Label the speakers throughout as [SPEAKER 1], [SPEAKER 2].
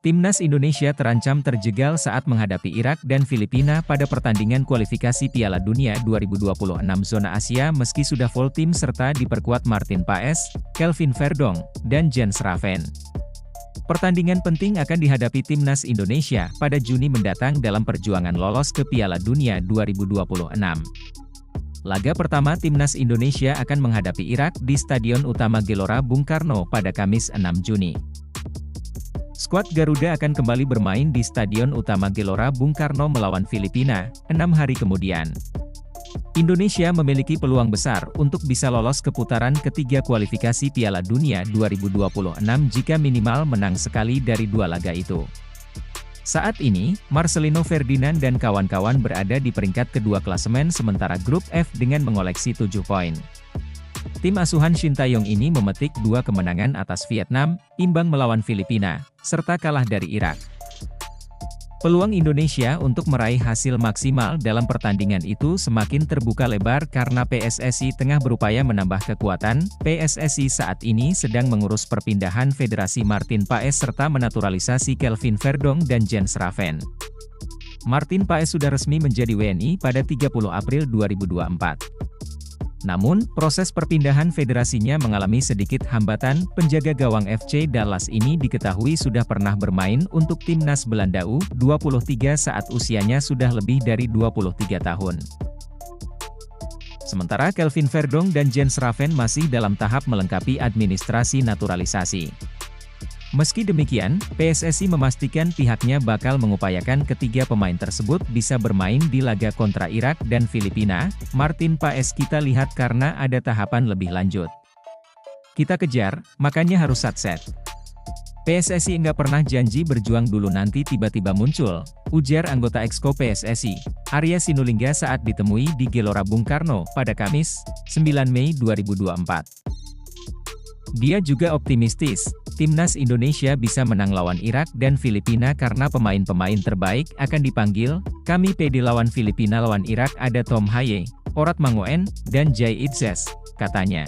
[SPEAKER 1] Timnas Indonesia terancam terjegal saat menghadapi Irak dan Filipina pada pertandingan kualifikasi Piala Dunia 2026 zona Asia meski sudah full tim serta diperkuat Martin Paes, Kelvin Verdong, dan Jens Schraven. Pertandingan penting akan dihadapi Timnas Indonesia pada Juni mendatang dalam perjuangan lolos ke Piala Dunia 2026. Laga pertama Timnas Indonesia akan menghadapi Irak di Stadion Utama Gelora Bung Karno pada Kamis 6 Juni. Skuad Garuda akan kembali bermain di Stadion Utama Gelora Bung Karno melawan Filipina, 6 hari kemudian. Indonesia memiliki peluang besar untuk bisa lolos ke putaran ketiga kualifikasi Piala Dunia 2026 jika minimal menang sekali dari dua laga itu. Saat ini, Marcelino Ferdinand dan kawan-kawan berada di peringkat kedua klasemen sementara grup F dengan mengoleksi 7 poin. Tim asuhan Shin Tae-yong ini memetik 2 kemenangan atas Vietnam, imbang melawan Filipina, serta kalah dari Irak. Peluang Indonesia untuk meraih hasil maksimal dalam pertandingan itu semakin terbuka lebar karena PSSI tengah berupaya menambah kekuatan. PSSI saat ini sedang mengurus perpindahan Federasi Martin Paes serta menaturalisasi Kelvin Verdong dan Jens Schraven. Martin Paes sudah resmi menjadi WNI pada 30 April 2024. Namun, proses perpindahan federasinya mengalami sedikit hambatan. Penjaga gawang FC Dallas ini diketahui sudah pernah bermain untuk Timnas Belanda U23 saat usianya sudah lebih dari 23 tahun. Sementara Kelvin Verdong dan Jens Schraven masih dalam tahap melengkapi administrasi naturalisasi. Meski demikian, PSSI memastikan pihaknya bakal mengupayakan ketiga pemain tersebut bisa bermain di laga kontra Irak dan Filipina. Martin Paes kita lihat karena ada tahapan lebih lanjut. Kita kejar, makanya harus satset. PSSI nggak pernah janji berjuang dulu nanti tiba-tiba muncul, ujar anggota Exco PSSI, Arya Sinulinga saat ditemui di Gelora Bung Karno pada Kamis, 9 Mei 2024. Dia juga optimistis, Timnas Indonesia bisa menang lawan Irak dan Filipina karena pemain-pemain terbaik akan dipanggil. Kami pede lawan Filipina, lawan Irak ada Tom Haye, Orat Mangoen, dan Jay Itzes, katanya.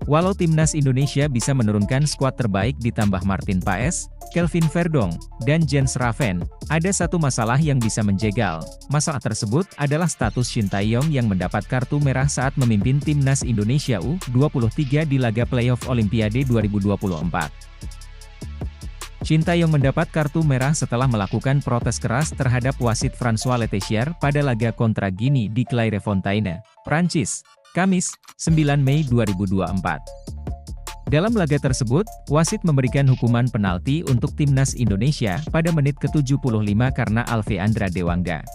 [SPEAKER 1] Walau Timnas Indonesia bisa menurunkan skuad terbaik ditambah Martin Paes, Kelvin Verdong, dan Jens Schraven, ada satu masalah yang bisa menjegal. Masalah tersebut adalah status Shin Tae-yong yang mendapat kartu merah saat memimpin Timnas Indonesia U23 di laga playoff Olimpiade 2024. Shin Tae-yong mendapat kartu merah setelah melakukan protes keras terhadap wasit François Letessier pada laga kontra Guinea di Clairefontaine, Prancis, Kamis, 9 Mei 2024. Dalam laga tersebut, wasit memberikan hukuman penalti untuk Timnas Indonesia pada menit ke-75 karena Alveandra Dewangga.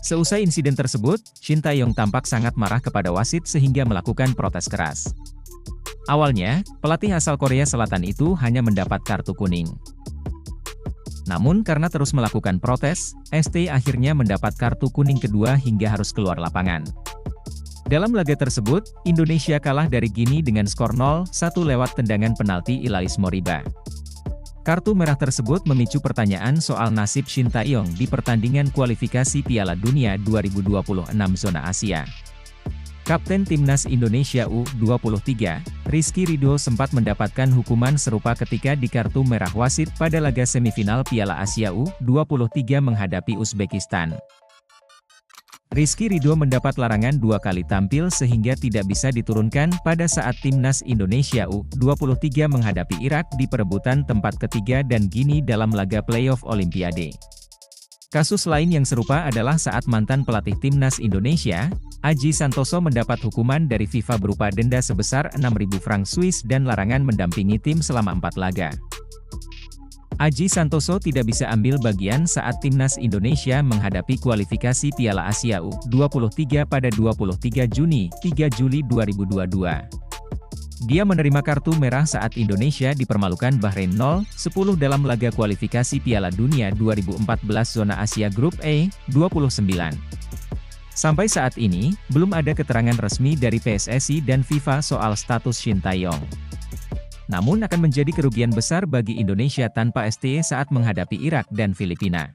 [SPEAKER 1] Seusai insiden tersebut, Shin Tae-yong tampak sangat marah kepada wasit sehingga melakukan protes keras. Awalnya, pelatih asal Korea Selatan itu hanya mendapat kartu kuning. Namun karena terus melakukan protes, ST akhirnya mendapat kartu kuning kedua hingga harus keluar lapangan. Dalam laga tersebut, Indonesia kalah dari Guinea dengan skor 0-1 lewat tendangan penalti Ilaris Moriba. Kartu merah tersebut memicu pertanyaan soal nasib Shin Tae-yong di pertandingan kualifikasi Piala Dunia 2026 zona Asia. Kapten Timnas Indonesia U23, Rizky Ridho sempat mendapatkan hukuman serupa ketika di kartu merah wasit pada laga semifinal Piala Asia U23 menghadapi Uzbekistan. Rizky Ridho mendapat larangan 2 kali tampil sehingga tidak bisa diturunkan pada saat Timnas Indonesia U23 menghadapi Irak di perebutan tempat ketiga dan Guinea dalam laga playoff Olimpiade. Kasus lain yang serupa adalah saat mantan pelatih Timnas Indonesia, Aji Santoso mendapat hukuman dari FIFA berupa denda sebesar 6.000 franc Swiss dan larangan mendampingi tim selama 4 laga. Aji Santoso tidak bisa ambil bagian saat Timnas Indonesia menghadapi kualifikasi Piala Asia U23 pada 23 Juni, 3 Juli 2022. Dia menerima kartu merah saat Indonesia dipermalukan Bahrain 0-10 dalam laga kualifikasi Piala Dunia 2014 zona Asia Grup E, 29. Sampai saat ini, belum ada keterangan resmi dari PSSI dan FIFA soal status Shin Tae-yong. Namun akan menjadi kerugian besar bagi Indonesia tanpa ST saat menghadapi Irak dan Filipina.